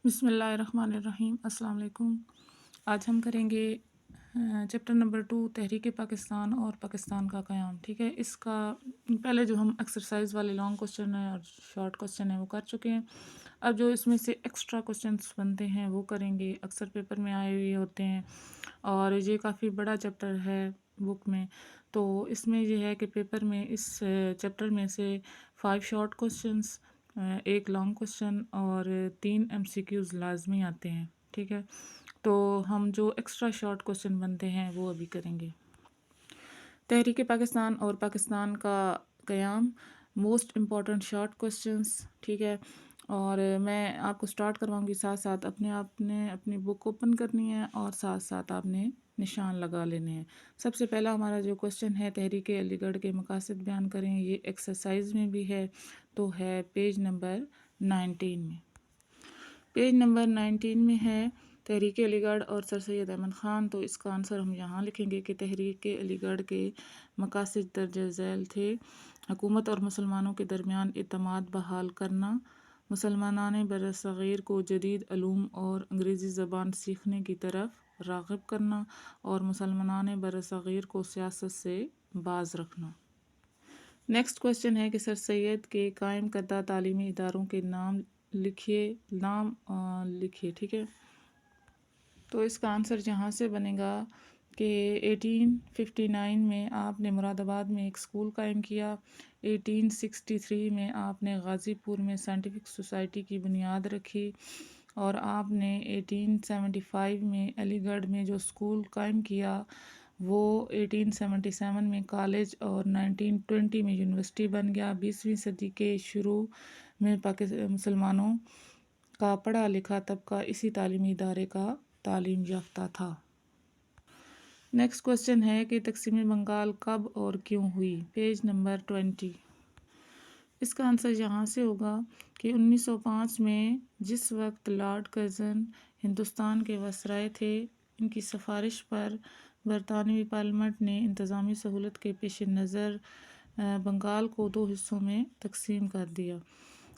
بسم اللہ الرحمن الرحیم۔ السلام علیکم۔ آج ہم کریں گے چیپٹر نمبر 2 تحریک پاکستان اور پاکستان کا قیام۔ ٹھیک ہے، اس کا پہلے جو ہم ایکسرسائز والے لانگ کوسچن ہیں اور شارٹ کوسچن ہیں وہ کر چکے ہیں۔ اب جو اس میں سے ایکسٹرا کوسچنس بنتے ہیں وہ کریں گے، اکثر پیپر میں آئے ہوئے ہوتے ہیں اور یہ کافی بڑا چیپٹر ہے بک میں، تو اس میں یہ ہے کہ پیپر میں اس چیپٹر میں سے 5 شارٹ کوسچنس، ایک لانگ کوسچن اور 3 MCQs لازمی آتے ہیں۔ ٹھیک ہے، تو ہم جو ایکسٹرا شارٹ کوسچن بنتے ہیں وہ ابھی کریں گے۔ تحریک پاکستان اور پاکستان کا قیام، موسٹ امپورٹنٹ شارٹ کوسچنس۔ ٹھیک ہے، اور میں آپ کو سٹارٹ کرواؤں گی، ساتھ ساتھ آپ نے اپنی بک اوپن کرنی ہے اور ساتھ ساتھ آپ نے نشان لگا لینے ہیں۔ سب سے پہلا ہمارا جو کوسچن ہے، تحریک علی گڑھ کے مقاصد بیان کریں، یہ ایکسرسائز میں بھی ہے، تو ہے پیج نمبر 19 میں۔ پیج نمبر 19 میں ہے تحریک علی گڑھ اور سر سید احمد خان، تو اس کا آنسر ہم یہاں لکھیں گے کہ تحریک علی گڑھ کے مقاصد درج ذیل تھے: حکومت اور مسلمانوں کے درمیان اعتماد بحال کرنا، مسلمانان برصغیر کو جدید علوم اور انگریزی زبان سیکھنے کی طرف راغب کرنا، اور مسلمانان برصغیر کو سیاست سے باز رکھنا۔ نیکسٹ کوسچن ہے کہ سر سید کے قائم کردہ تعلیمی اداروں کے نام لکھیے۔ ٹھیک ہے، تو اس کا آنسر یہاں سے بنے گا کہ 1859 میں آپ نے مراد آباد میں ایک اسکول قائم کیا، 1863 میں آپ نے غازی پور میں سائنٹیفک سوسائٹی کی بنیاد رکھی، اور آپ نے 1875 میں علی گڑھ میں جو اسکول قائم کیا وہ 1877 میں کالج اور 1920 میں یونیورسٹی بن گیا۔ 20ویں صدی کے شروع میں مسلمانوں کا پڑھا لکھا طبقہ اسی تعلیمی ادارے کا تعلیم یافتہ تھا۔ نیکسٹ کوسچن ہے کہ تقسیم بنگال کب اور کیوں ہوئی؟ Page number 20۔ اس کا آنسر یہاں سے ہوگا کہ 1905 میں، جس وقت لارڈ کرزن ہندوستان کے وائسرائے تھے، ان کی سفارش پر برطانوی پارلیمنٹ نے انتظامی سہولت کے پیش نظر بنگال کو 2 حصوں میں تقسیم کر دیا۔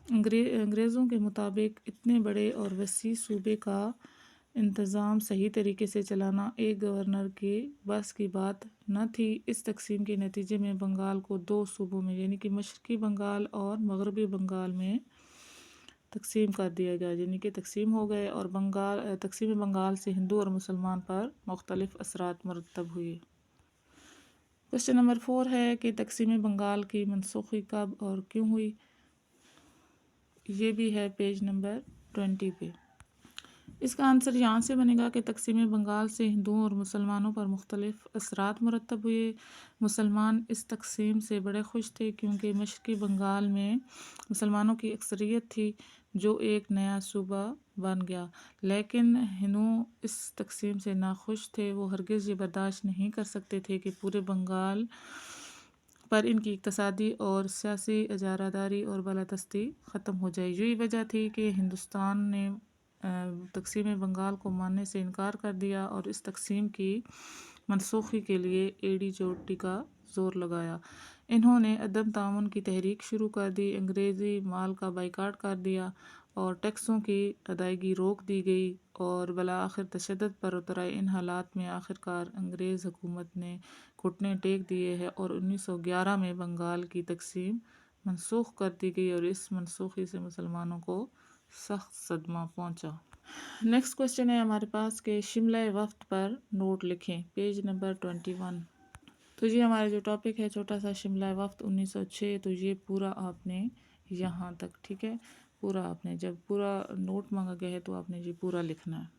انگریزوں کے مطابق اتنے بڑے اور وسیع صوبے کا انتظام صحیح طریقے سے چلانا ایک گورنر کے بس کی بات نہ تھی۔ اس تقسیم کے نتیجے میں بنگال کو 2 صوبوں میں، یعنی کہ مشرقی بنگال اور مغربی بنگال میں تقسیم کر دیا گیا، یعنی کہ تقسیم ہو گئے، اور تقسیم بنگال سے ہندو اور مسلمان پر مختلف اثرات مرتب ہوئے۔ کوسچن نمبر 4 ہے کہ تقسیم بنگال کی منسوخی کب اور کیوں ہوئی؟ یہ بھی ہے پیج نمبر 20 پہ۔ اس کا آنسر یہاں سے بنے گا کہ تقسیم بنگال سے ہندوؤں اور مسلمانوں پر مختلف اثرات مرتب ہوئے۔ مسلمان اس تقسیم سے بڑے خوش تھے کیونکہ مشرقی بنگال میں مسلمانوں کی اکثریت تھی، جو ایک نیا صوبہ بن گیا، لیکن ہندوؤں اس تقسیم سے ناخوش تھے۔ وہ ہرگز یہ برداشت نہیں کر سکتے تھے کہ پورے بنگال پر ان کی اقتصادی اور سیاسی اجارہ داری اور بالادستی ختم ہو جائے۔ یہی وجہ تھی کہ ہندوستان نے تقسیم بنگال کو ماننے سے انکار کر دیا اور اس تقسیم کی منسوخی کے لیے ایڈی چوٹی کا زور لگایا۔ انہوں نے عدم تعاون کی تحریک شروع کر دی، انگریزی مال کا بائیکاٹ کر دیا اور ٹیکسوں کی ادائیگی روک دی گئی، اور بالآخر تشدد پر اتر آئے۔ ان حالات میں آخرکار انگریز حکومت نے گھٹنے ٹیک دیے ہیں اور 1911 میں بنگال کی تقسیم منسوخ کر دی گئی، اور اس منسوخی سے مسلمانوں کو سخت صدمہ پہنچا۔ نیکسٹ کوسچن ہے ہمارے پاس کہ شملہ وفد پر نوٹ لکھیں، پیج نمبر 21۔ تو یہ ہمارا جو ٹاپک ہے چھوٹا سا، شملہ وفد 1906، تو یہ پورا آپ نے یہاں تک، ٹھیک ہے، پورا آپ نے، جب پورا نوٹ مانگا گیا ہے تو آپ نے یہ پورا لکھنا ہے۔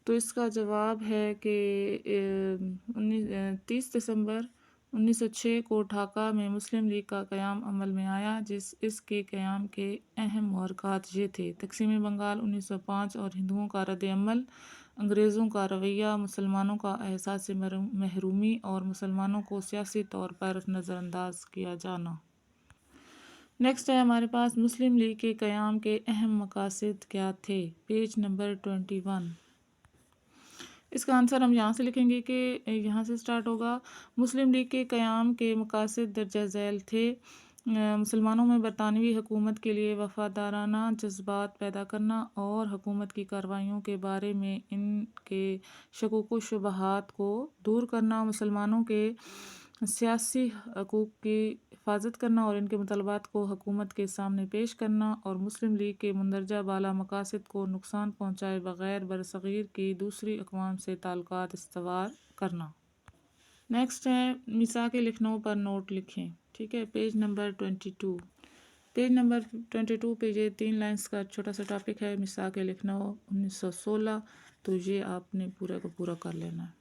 تو اس کا جواب ہے کہ 30 دسمبر 1906 کو ڈھاکہ میں مسلم لیگ کا قیام عمل میں آیا، اس کے قیام کے اہم محرکات یہ تھے: تقسیم بنگال 1905 اور ہندوؤں کا رد عمل، انگریزوں کا رویہ، مسلمانوں کا احساس محرومی اور مسلمانوں کو سیاسی طور پر نظر انداز کیا جانا۔ نیکسٹ ہے ہمارے پاس مسلم لیگ کے قیام کے اہم مقاصد کیا تھے، پیج نمبر 21۔ اس کا آنسر ہم یہاں سے لکھیں گے کہ یہاں سے سٹارٹ ہوگا۔ مسلم لیگ کے قیام کے مقاصد درجہ ذیل تھے: مسلمانوں میں برطانوی حکومت کے لیے وفادارانہ جذبات پیدا کرنا اور حکومت کی کارروائیوں کے بارے میں ان کے شکوک و شبہات کو دور کرنا، مسلمانوں کے سیاسی حقوق کی حفاظت کرنا اور ان کے مطالبات کو حکومت کے سامنے پیش کرنا، اور مسلم لیگ کے مندرجہ بالا مقاصد کو نقصان پہنچائے بغیر برصغیر کی دوسری اقوام سے تعلقات استوار کرنا۔ نیکسٹ ہے میثاق لکھنؤ پر نوٹ لکھیں، ٹھیک ہے، پیج نمبر 22۔ پیج نمبر 22 پہ یہ 3 لائنز کا چھوٹا سا ٹاپک ہے، میثاق لکھنؤ 1916، تو یہ آپ نے پورا کا پورا کر لینا ہے۔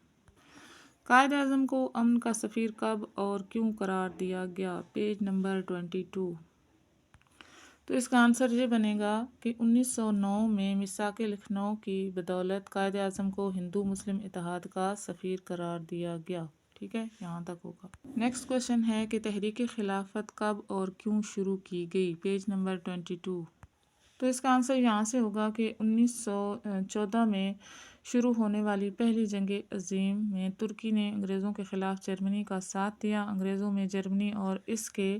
قائد اعظم کو امن کا سفیر کب اور کیوں قرار دیا گیا، پیج نمبر 22۔ تو اس کا آنسر یہ بنے گا کہ 1909 میں میثاق لکھنؤ کی بدولت قائد اعظم کو ہندو مسلم اتحاد کا سفیر قرار دیا گیا، ٹھیک ہے، یہاں تک ہوگا۔ نیکسٹ کوشچن ہے کہ تحریک خلافت کب اور کیوں شروع کی گئی، پیج نمبر 22۔ تو اس کا آنسر یہاں سے ہوگا کہ 1914 میں شروع ہونے والی پہلی جنگ عظیم میں ترکی نے انگریزوں کے خلاف جرمنی کا ساتھ دیا۔ انگریزوں میں جرمنی اور اس کے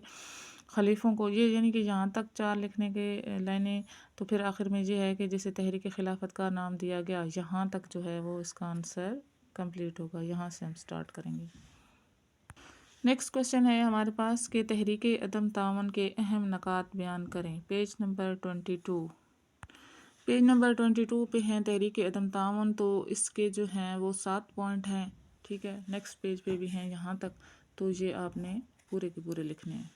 خلیفوں کو یہ یعنی کہ یہاں تک 4 لکھنے کے لائنیں، تو پھر آخر میں یہ ہے کہ جسے تحریک خلافت کا نام دیا گیا، یہاں تک جو ہے وہ اس کا آنسر کمپلیٹ ہوگا، یہاں سے ہم سٹارٹ کریں گے۔ نیکسٹ کوشچن ہے ہمارے پاس کہ تحریک عدم تعاون کے اہم نکات بیان کریں، پیج نمبر 22۔ پیج نمبر 22 پہ ہیں تحریک عدم تعاون، تو اس کے جو ہیں وہ 7 پوائنٹ ہیں، ٹھیک ہے، نیکسٹ پیج پہ بھی ہیں یہاں تک، تو یہ آپ نے پورے کے پورے لکھنے ہیں۔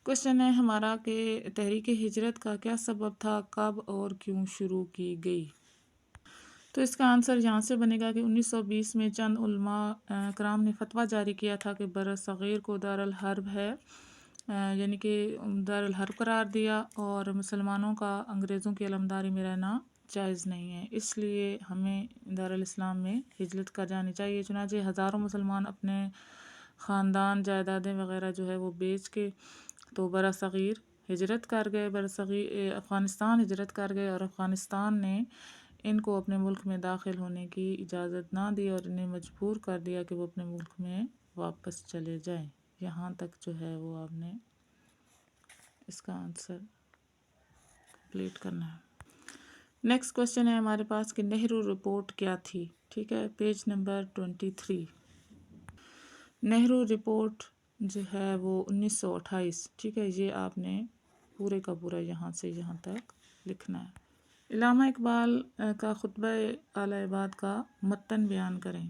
کوشچن ہے ہمارا کہ تحریک ہجرت کا کیا سبب تھا، کب اور کیوں شروع کی گئی، تو اس کا آنسر یہاں سے بنے گا کہ 1920 میں چند علماء کرام نے فتویٰ جاری کیا تھا کہ برصغیر کو دارالحرب ہے، یعنی کہ دارالحرب قرار دیا، اور مسلمانوں کا انگریزوں کی علمداری میں رہنا جائز نہیں ہے، اس لیے ہمیں دارالاسلام میں ہجرت کر جانی چاہیے۔ چنانچہ ہزاروں مسلمان اپنے خاندان، جائیدادیں وغیرہ جو ہے وہ بیچ کے تو برصغیر ہجرت کر گئے، افغانستان ہجرت کر گئے، اور افغانستان نے ان کو اپنے ملک میں داخل ہونے کی اجازت نہ دی اور انہیں مجبور کر دیا کہ وہ اپنے ملک میں واپس چلے جائیں۔ یہاں تک جو ہے وہ آپ نے اس کا آنسر کمپلیٹ کرنا ہے۔ نیکسٹ کوشچن ہے ہمارے پاس کہ نہرو رپورٹ کیا تھی، ٹھیک ہے، پیج نمبر 23۔ نہرو رپورٹ جو ہے وہ 1928، ٹھیک ہے، یہ آپ نے پورے کا پورا یہاں سے یہاں تک لکھنا ہے۔ علامہ اقبال کا خطبہ اعلیٰ آباد کا متن بیان کریں،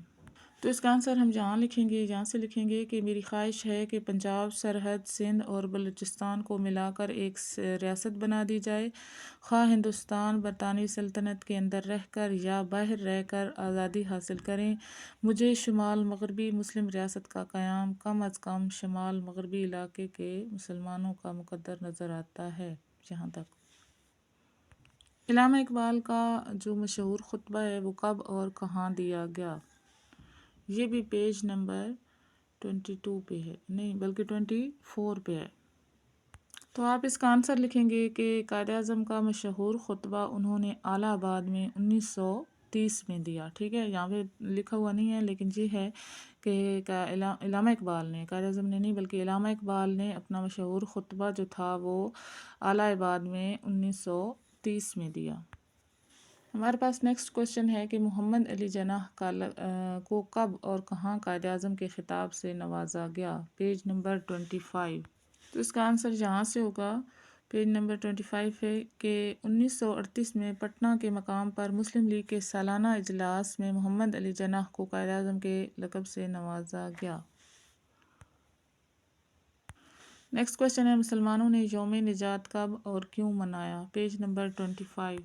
تو اس کا آنسر ہم جہاں لکھیں گے، یہاں سے لکھیں گے کہ میری خواہش ہے کہ پنجاب، سرحد، سندھ اور بلوچستان کو ملا کر ایک ریاست بنا دی جائے، خواہ ہندوستان برطانوی سلطنت کے اندر رہ کر یا باہر رہ کر آزادی حاصل کریں۔ مجھے شمال مغربی مسلم ریاست کا قیام کم از کم شمال مغربی علاقے کے مسلمانوں کا مقدر نظر آتا ہے، یہاں تک۔ علامہ اقبال کا جو مشہور خطبہ ہے وہ کب اور کہاں دیا گیا، یہ بھی پیج نمبر 22 پہ ہے، نہیں بلکہ 24 پہ ہے۔ تو آپ اس کا آنسر لکھیں گے کہ قائد اعظم کا مشہور خطبہ انہوں نے اعلیٰ آباد میں 1930 میں دیا، ٹھیک ہے، یہاں پہ لکھا ہوا نہیں ہے لیکن یہ ہے کہ علامہ اقبال نے، قائد اعظم نے نہیں بلکہ علامہ اقبال نے اپنا مشہور خطبہ جو تھا وہ اعلیٰ آباد میں 1930 میں دیا۔ ہمارے پاس نیکسٹ کوشچن ہے کہ محمد علی جناح کو کب اور کہاں قائد اعظم کے خطاب سے نوازا گیا، پیج نمبر 25۔ تو اس کا آنسر یہاں سے ہوگا، پیج نمبر 25 ہے کہ 1938 میں پٹنہ کے مقام پر مسلم لیگ کے سالانہ اجلاس میں محمد علی جناح کو قائد اعظم کے لقب سے نوازا گیا۔ نیکسٹ کوشچن ہے مسلمانوں نے یوم نجات کب اور کیوں منایا، پیج نمبر 25۔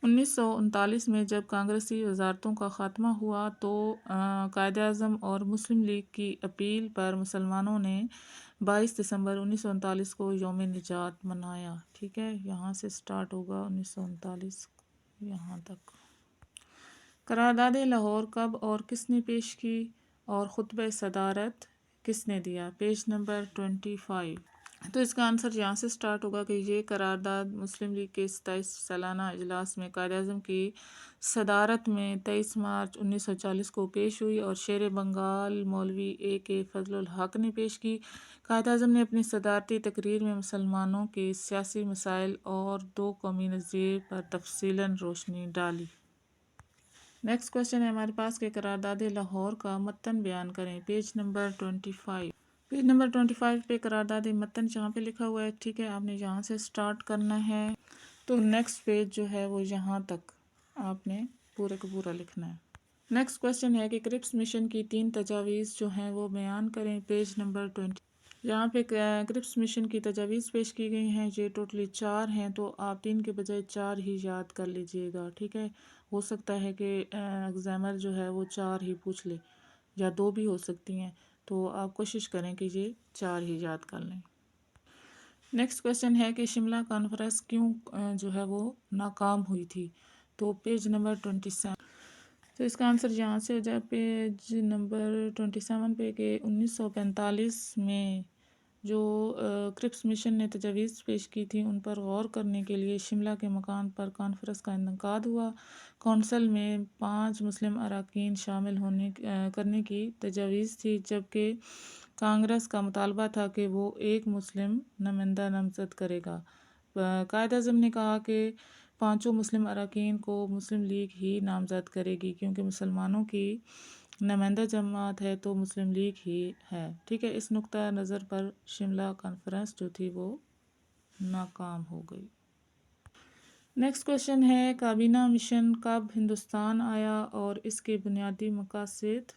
1939 میں جب کانگریسی وزارتوں کا خاتمہ ہوا تو قائد اعظم اور مسلم لیگ کی اپیل پر مسلمانوں نے 22 دسمبر 1939 کو یوم نجات منایا. ٹھیک ہے، یہاں سے سٹارٹ ہوگا 1939 یہاں تک. قرارداد لاہور کب اور کس نے پیش کی اور خطبہ صدارت کس نے دیا؟ Page number 25. تو اس کا آنسر یہاں سے سٹارٹ ہوگا کہ یہ قرارداد مسلم لیگ کے 27 سالانہ اجلاس میں قائد اعظم کی صدارت میں 23 مارچ 1940 کو پیش ہوئی اور شیر بنگال مولوی اے فضل الحق نے پیش کی. قائد اعظم نے اپنی صدارتی تقریر میں مسلمانوں کے سیاسی مسائل اور دو قومی نظریے پر تفصیلاً روشنی ڈالی. نیکسٹ کوشچن ہے ہمارے پاس کہ قرارداد لاہور کا متن بیان کریں. Page number 25. پیج نمبر 25 پہ قرارداد متن جہاں پہ لکھا ہوا ہے. ٹھیک ہے، آپ نے یہاں سے سٹارٹ کرنا ہے تو نیکسٹ پیج جو ہے وہ یہاں تک آپ نے پورے کو پورا لکھنا ہے. نیکسٹ کوشچن ہے کہ کرپس مشن کی 3 تجاویز جو ہیں وہ بیان کریں. Page number 20. یہاں پہ کرپس مشن کی تجاویز پیش کی گئی ہیں. یہ ٹوٹلی 4 ہیں تو آپ 3 کے بجائے 4 ہی یاد کر لیجئے گا. ٹھیک ہے، ہو سکتا ہے کہ ایگزامر جو ہے وہ 4 ہی پوچھ لے یا 2 بھی ہو سکتی ہیں، تو آپ کوشش کریں کہ یہ 4 ہی یاد کر لیں. نیکسٹ کوشچن ہے کہ شملہ کانفرنس کیوں جو ہے وہ ناکام ہوئی تھی؟ تو پیج نمبر 27. تو اس کا آنسر یہاں سے ہو جائے پیج نمبر 27 پہ کہ 1945 میں جو کرپس مشن نے تجاویز پیش کی تھی ان پر غور کرنے کے لیے شملہ کے مکان پر کانفرنس کا انعقاد ہوا. کونسل میں 5 مسلم اراکین شامل کرنے کی تجاویز تھی، جبکہ کانگریس کا مطالبہ تھا کہ وہ ایک مسلم نمائندہ نامزد کرے گا. قائد اعظم نے کہا کہ 5 مسلم اراکین کو مسلم لیگ ہی نامزد کرے گی کیونکہ مسلمانوں کی نمائندہ جماعت ہے تو مسلم لیگ ہی ہے. ٹھیک ہے، اس نقطہ نظر پر شملہ کانفرنس جو تھی وہ ناکام ہو گئی. نیکسٹ کوشچن ہے کابینہ مشن کب ہندوستان آیا اور اس کے بنیادی مقاصد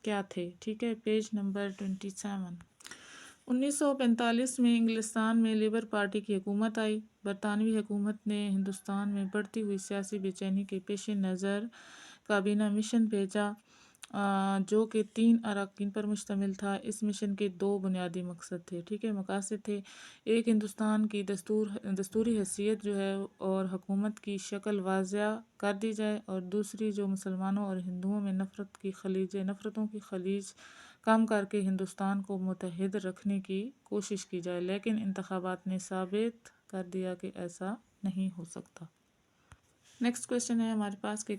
کیا تھے؟ ٹھیک ہے، پیج نمبر 27. 1945 میں انگلستان میں لیبر پارٹی کی حکومت آئی. برطانوی حکومت نے ہندوستان میں بڑھتی ہوئی سیاسی بے چینی کے پیش نظر کابینہ مشن بھیجا جو کہ 3 اراکین پر مشتمل تھا. اس مشن کے 2 بنیادی مقصد تھے. ٹھیک ہے، مقاصد تھے: ایک، ہندوستان کی دستوری حیثیت جو ہے اور حکومت کی شکل واضح کر دی جائے، اور دوسری جو مسلمانوں اور ہندوؤں میں نفرتوں کی خلیج کم کر کے ہندوستان کو متحد رکھنے کی کوشش کی جائے. لیکن انتخابات نے ثابت کر دیا کہ ایسا نہیں ہو سکتا. نیکسٹ کوشچن ہے ہمارے پاس کہ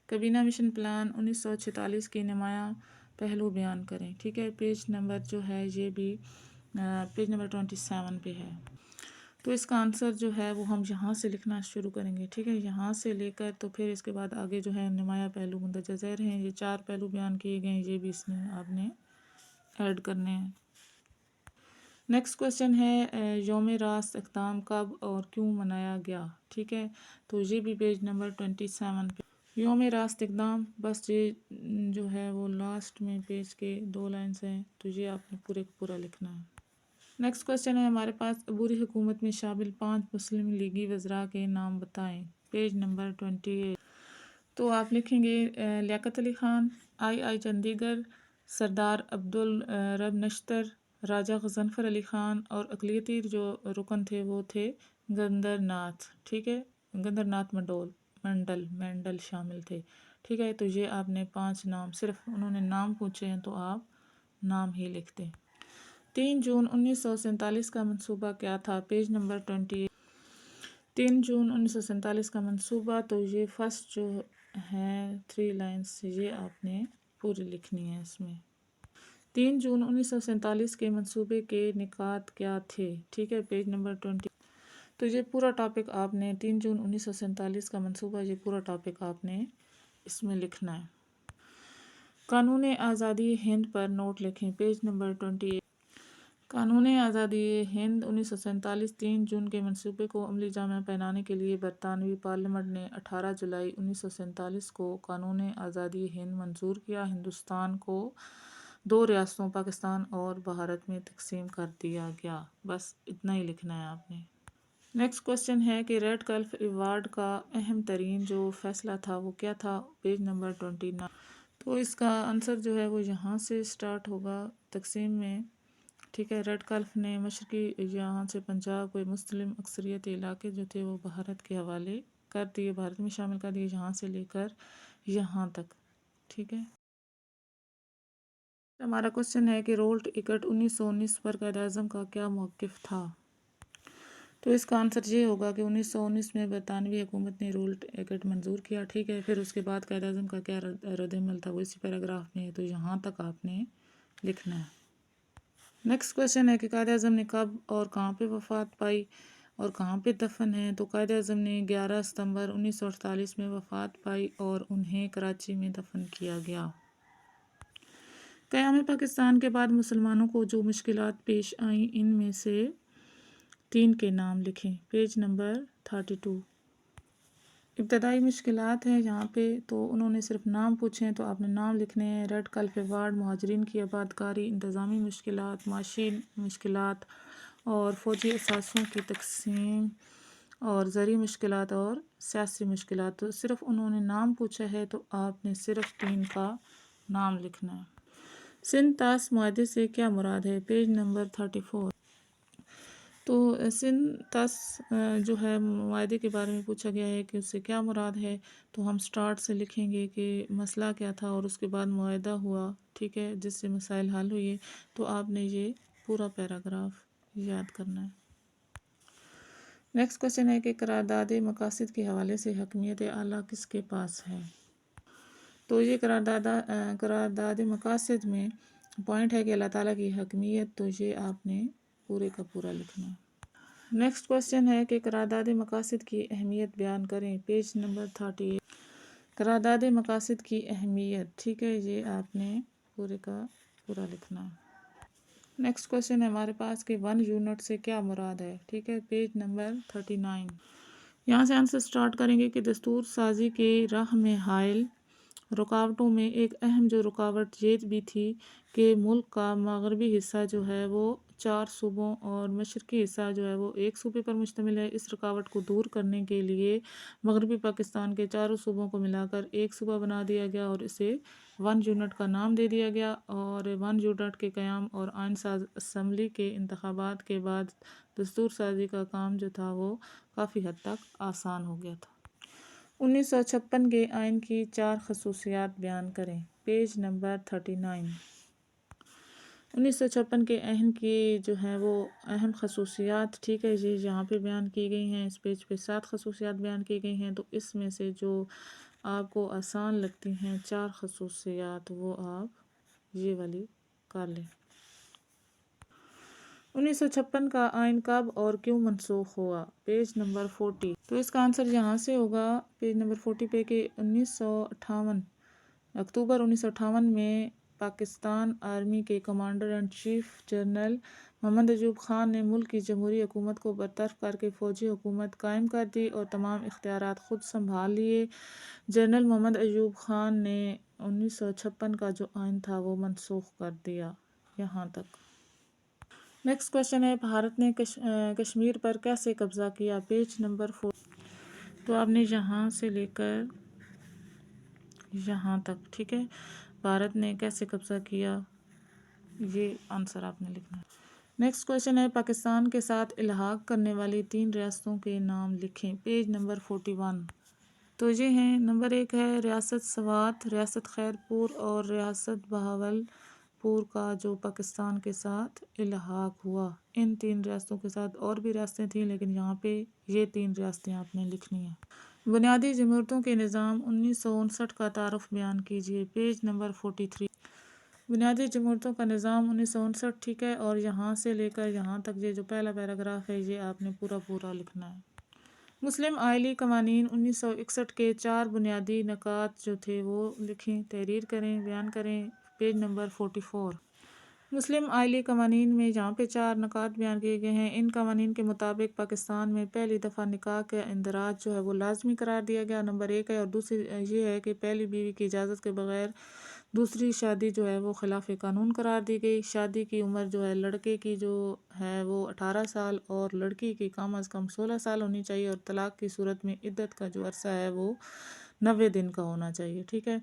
کابینہ مشن پلان 1946 کی نمایاں پہلو بیان کریں. ٹھیک ہے، پیج نمبر جو ہے یہ بھی پیج نمبر 27 پہ ہے. تو اس کا آنسر جو ہے وہ ہم یہاں سے لکھنا شروع کریں گے. ٹھیک ہے، یہاں سے لے کر تو پھر اس کے بعد آگے جو ہے نمایاں پہلو مندرجہ ذیل ہیں. یہ 4 پہلو بیان کیے گئے ہیں، یہ بھی اس میں آپ نے ایڈ کرنے ہیں. نیکسٹ کوشچن ہے یوم راست اقدام کب اور کیوں منایا گیا؟ ٹھیک ہے، تو یہ بھی پیج نمبر 27 پہ. یوم راست اقدام، بس یہ جو ہے وہ لاسٹ میں پیج کے 2 لائنز ہیں تو یہ آپ نے پورے کو پورا لکھنا ہے. نیکسٹ کوشچن ہے ہمارے پاس عبوری حکومت میں شامل 5 مسلم لیگی وزراء کے نام بتائیں. Page number 28. تو آپ لکھیں گے لیاقت علی خان، آئی چندی گڑھ، سردار عبدالرب نشتر، راجہ غضنفر علی خان، اور اقلیتی جو رکن تھے وہ تھے گندر ناتھ. ٹھیک ہے، گندر ناتھ منڈل شامل تھے. ٹھیک ہے، تو یہ آپ نے 5 نام، صرف انہوں نے نام پوچھے ہیں تو آپ نام ہی لکھ دیں. 3 جون 1947 کا منصوبہ کیا تھا؟ Page number 28. 3 جون 1947 کا منصوبہ، تو یہ فرسٹ جو ہے 3 لائنز یہ آپ نے پوری لکھنی ہے اس میں. 3 جون 1947 کے منصوبے کے نکات کیا تھے؟ ٹھیک ہے، پیج نمبر 20. تو یہ پورا ٹاپک آپ نے 3 جون 1947 کا منصوبہ، یہ پورا ٹاپک آپ نے اس میں لکھنا ہے. قانون آزادی ہند پر نوٹ لکھیں. Page number 28. قانون آزادی ہند 1947 3 جون کے منصوبے کو عملی جامہ پہنانے کے لیے برطانوی پارلیمنٹ نے 18 جولائی 1947 کو قانون آزادی ہند منظور کیا. ہندوستان کو 2 ریاستوں پاکستان اور بھارت میں تقسیم کر دیا گیا. بس اتنا ہی لکھنا ہے آپ نے. نیکسٹ کوشچن ہے کہ ریڈ کلف ایوارڈ کا اہم ترین جو فیصلہ تھا وہ کیا تھا، پیج نمبر 29۔ تو اس کا آنسر جو ہے وہ یہاں سے سٹارٹ ہوگا تقسیم میں، ٹھیک ہے۔ ریڈ کلف نے مشرقی یہاں سے پنجاب کوئی مسلم اکثریتی علاقے جو تھے وہ بھارت کے حوالے کر دیے، بھارت میں شامل کر دیے، یہاں سے لے کر یہاں تک، ٹھیک ہے۔ ہمارا کوشچن ہے کہ رولٹ ایکٹ 1919 پر قائد اعظم کا کیا موقف تھا؟ تو اس کا آنسر یہ ہوگا کہ 1919 میں برطانوی حکومت نے رولٹ ایکٹ منظور کیا، ٹھیک ہے۔ پھر اس کے بعد قائد اعظم کا کیا رد عمل تھا وہ اسی پیراگراف میں ہے، تو یہاں تک آپ نے لکھنا ہے۔ نیکسٹ کوشچن ہے کہ قائد اعظم نے کب اور کہاں پہ وفات پائی اور کہاں پہ دفن ہے؟ تو قائد اعظم نے 11 ستمبر 1948 میں وفات پائی اور انہیں کراچی میں دفن کیا گیا۔ قیام پاکستان کے بعد مسلمانوں کو جو مشکلات پیش آئیں ان میں سے 3 کے نام لکھیں، پیج نمبر 32۔ ابتدائی مشکلات ہیں یہاں پہ، تو انہوں نے صرف نام پوچھے ہیں تو آپ نے نام لکھنے ہیں۔ ریڈ کلف ایوارڈ، مہاجرین کی آبادکاری، انتظامی مشکلات، معاشی مشکلات اور فوجی اثاثوں کی تقسیم اور زرعی مشکلات اور سیاسی مشکلات۔ تو صرف انہوں نے نام پوچھا ہے تو آپ نے صرف 3 کا نام لکھنا ہے۔ سندھ طاس معاہدے سے کیا مراد ہے؟ Page number 34۔ تو سندھ طاس جو ہے معاہدے کے بارے میں پوچھا گیا ہے کہ اس سے کیا مراد ہے، تو ہم سٹارٹ سے لکھیں گے کہ مسئلہ کیا تھا اور اس کے بعد معاہدہ ہوا، ٹھیک ہے، جس سے مسائل حل ہوئے۔ تو آپ نے یہ پورا پیراگراف یاد کرنا ہے۔ نیکسٹ کوشچن ہے کہ قرارداد مقاصد کے حوالے سے حکمیت اعلیٰ کس کے پاس ہے؟ تو یہ قرارداد مقاصد میں پوائنٹ ہے کہ اللہ تعالیٰ کی حکمیت، تو یہ آپ نے پورے کا پورا لکھنا ہے۔ نیکسٹ کوشچن ہے کہ قرارداد مقاصد کی اہمیت بیان کریں، پیج نمبر 38۔ قرارداد مقاصد کی اہمیت، ٹھیک ہے، یہ آپ نے پورے کا پورا لکھنا ہے۔ نیکسٹ کوشچن ہے ہمارے پاس کہ 1 یونٹ سے کیا مراد ہے، ٹھیک ہے، پیج نمبر 39۔ یہاں سے آنسر سٹارٹ کریں گے کہ دستور سازی کے راہ میں حائل رکاوٹوں میں ایک اہم جو رکاوٹ یہ بھی تھی کہ ملک کا مغربی حصہ جو ہے وہ 4 صوبوں اور مشرقی حصہ جو ہے وہ ایک صوبے پر مشتمل ہے۔ اس رکاوٹ کو دور کرنے کے لیے مغربی پاکستان کے 4 صوبوں کو ملا کر ایک صوبہ بنا دیا گیا اور اسے 1 یونٹ کا نام دے دیا گیا، اور 1 یونٹ کے قیام اور آئین ساز اسمبلی کے انتخابات کے بعد دستور سازی کا کام جو تھا وہ کافی حد تک آسان ہو گیا تھا۔ 1956 کے آئین کی 4 خصوصیات بیان کریں، پیج نمبر 39۔ 1956 کے آئین کی جو ہیں وہ اہم خصوصیات، ٹھیک ہے، یہ یہاں پہ بیان کی گئی ہیں، اس پیج پہ 7 خصوصیات بیان کی گئی ہیں، تو اس میں سے جو آپ کو آسان لگتی ہیں 4 خصوصیات وہ آپ یہ والی کر لیں۔ 1956 کا آئین کب اور کیوں منسوخ ہوا؟ Page number 40۔ تو اس کا آنسر یہاں سے ہوگا پیج نمبر 40 پہ کہ 1958 اکتوبر 1958 میں پاکستان آرمی کے کمانڈر ان چیف جنرل محمد ایوب خان نے ملک کی جمہوری حکومت کو برطرف کر کے فوجی حکومت قائم کر دی اور تمام اختیارات خود سنبھال لیے۔ جنرل محمد ایوب خان نے 1956 کا جو آئین تھا وہ منسوخ کر دیا، یہاں تک۔ نیکسٹ کوشچن ہے بھارت نے کشمیر پر کیسے قبضہ کیا؟ Page number 4۔ تو آپ نے یہاں سے لے کر یہاں تک، ٹھیک ہے، بھارت نے کیسے قبضہ کیا یہ آنسر آپ نے لکھنا ہے۔ نیکسٹ کوشچن ہے پاکستان کے ساتھ الحاق کرنے والی 3 ریاستوں کے نام لکھیں، پیج نمبر 41۔ تو یہ ہیں، نمبر 1 ہے ریاست سوات، ریاست خیرپور اور ریاست بہاول پور کا جو پاکستان کے ساتھ الحاق ہوا۔ ان 3 ریاستوں کے ساتھ اور بھی ریاستیں تھیں لیکن یہاں پہ یہ 3 ریاستیں آپ نے لکھنی ہیں۔ بنیادی جمہوریتوں کے نظام 1959 کا تعارف بیان کیجیے، پیج نمبر 43۔ بنیادی جمہوریتوں کا نظام 1959، ٹھیک ہے، اور یہاں سے لے کر یہاں تک یہ جو پہلا پیراگراف ہے یہ آپ نے پورا لکھنا ہے۔ مسلم آئلی قوانین 1961 کے 4 بنیادی نکات جو تھے وہ لکھیں، تحریر کریں، بیان کریں، پیج نمبر 44۔ مسلم آئلی قوانین میں جہاں پہ 4 نکات بیان کیے گئے ہیں، ان قوانین کے مطابق پاکستان میں پہلی دفعہ نکاح کا اندراج جو ہے وہ لازمی قرار دیا گیا، نمبر 1 ہے، اور دوسری یہ ہے کہ پہلی بیوی کی اجازت کے بغیر دوسری شادی جو ہے وہ خلاف قانون قرار دی گئی۔ شادی کی عمر جو ہے لڑکے کی جو ہے وہ 18 سال اور لڑکی کی کم از کم 16 سال ہونی چاہیے، اور طلاق کی صورت میں عدت کا جو عرصہ ہے وہ 90 دن کا ہونا چاہیے، ٹھیک ہے۔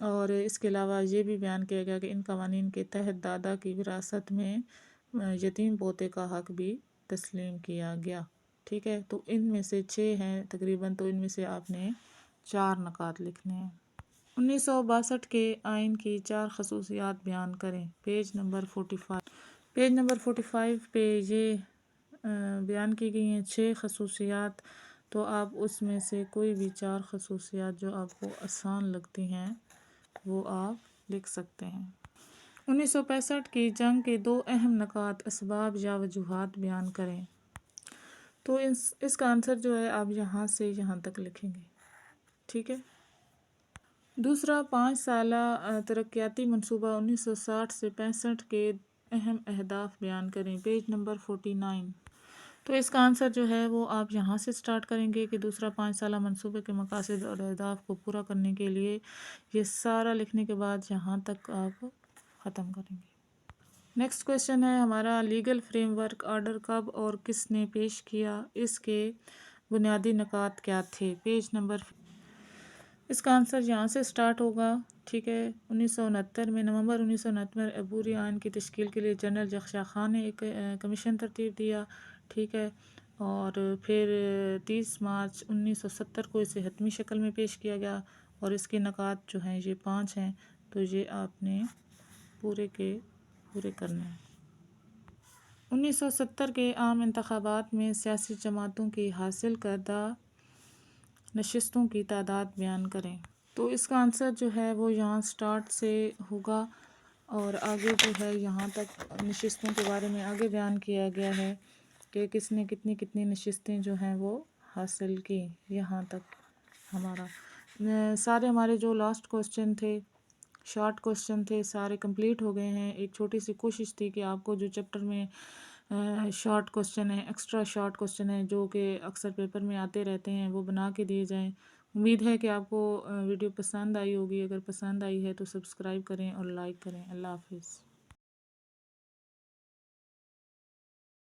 اور اس کے علاوہ یہ بھی بیان کیا گیا کہ ان قوانین کے تحت دادا کی وراثت میں یتیم پوتے کا حق بھی تسلیم کیا گیا، ٹھیک ہے۔ تو ان میں سے 6 ہیں تقریباً، تو ان میں سے آپ نے 4 نکات لکھنے ہیں۔ 1962 کے آئین کی 4 خصوصیات بیان کریں، پیج نمبر 45۔ پیج نمبر 45 پہ یہ بیان کی گئی ہیں 6 خصوصیات، تو آپ اس میں سے کوئی بھی 4 خصوصیات جو آپ کو آسان لگتی ہیں وہ آپ لکھ سکتے ہیں۔ 1965 کی جنگ کے 2 اہم نکات، اسباب یا وجوہات بیان کریں، تو اس کا آنسر جو ہے آپ یہاں سے یہاں تک لکھیں گے، ٹھیک ہے۔ دوسرا، 5 سالہ ترقیاتی منصوبہ 1960 سے 65 کے اہم اہداف بیان کریں، پیج نمبر 49۔ تو اس کا آنسر جو ہے وہ آپ یہاں سے سٹارٹ کریں گے کہ دوسرا 5 سالہ منصوبے کے مقاصد اور اہداف کو پورا کرنے کے لیے یہ سارا لکھنے کے بعد یہاں تک آپ ختم کریں گے۔ نیکسٹ کویشچن ہے ہمارا، لیگل فریم ورک آرڈر کب اور کس نے پیش کیا، اس کے بنیادی نکات کیا تھے، پیج نمبر۔ اس کا آنسر یہاں سے سٹارٹ ہوگا، ٹھیک ہے۔ 1969 میں نومبر 1969 میں عبوری آئین کی تشکیل کے لیے جنرل یحییٰ خان نے ایک کمیشن ترتیب دیا، ٹھیک ہے، اور پھر 30 مارچ 1970 کو اسے حتمی شکل میں پیش کیا گیا، اور اس کے نکات جو ہیں یہ 5 ہیں، تو یہ آپ نے پورے کے پورے کرنے ہیں۔ 1970 کے عام انتخابات میں سیاسی جماعتوں کی حاصل کردہ نشستوں کی تعداد بیان کریں، تو اس کا آنسر جو ہے وہ یہاں سٹارٹ سے ہوگا، اور آگے جو ہے یہاں تک نشستوں کے بارے میں آگے بیان کیا گیا ہے کہ کس نے کتنی نشستیں جو ہیں وہ حاصل کی، یہاں تک ہمارا سارے ہمارے جو لاسٹ کوسچن تھے، شارٹ کوسچن تھے، سارے کمپلیٹ ہو گئے ہیں۔ ایک چھوٹی سی کوشش تھی کہ آپ کو جو چیپٹر میں شارٹ کوسچن ہیں، ایکسٹرا شارٹ کوسچن ہیں جو کہ اکثر پیپر میں آتے رہتے ہیں، وہ بنا کے دیے جائیں۔ امید ہے کہ آپ کو ویڈیو پسند آئی ہوگی، اگر پسند آئی ہے تو سبسکرائب کریں اور لائک کریں۔ اللہ حافظ۔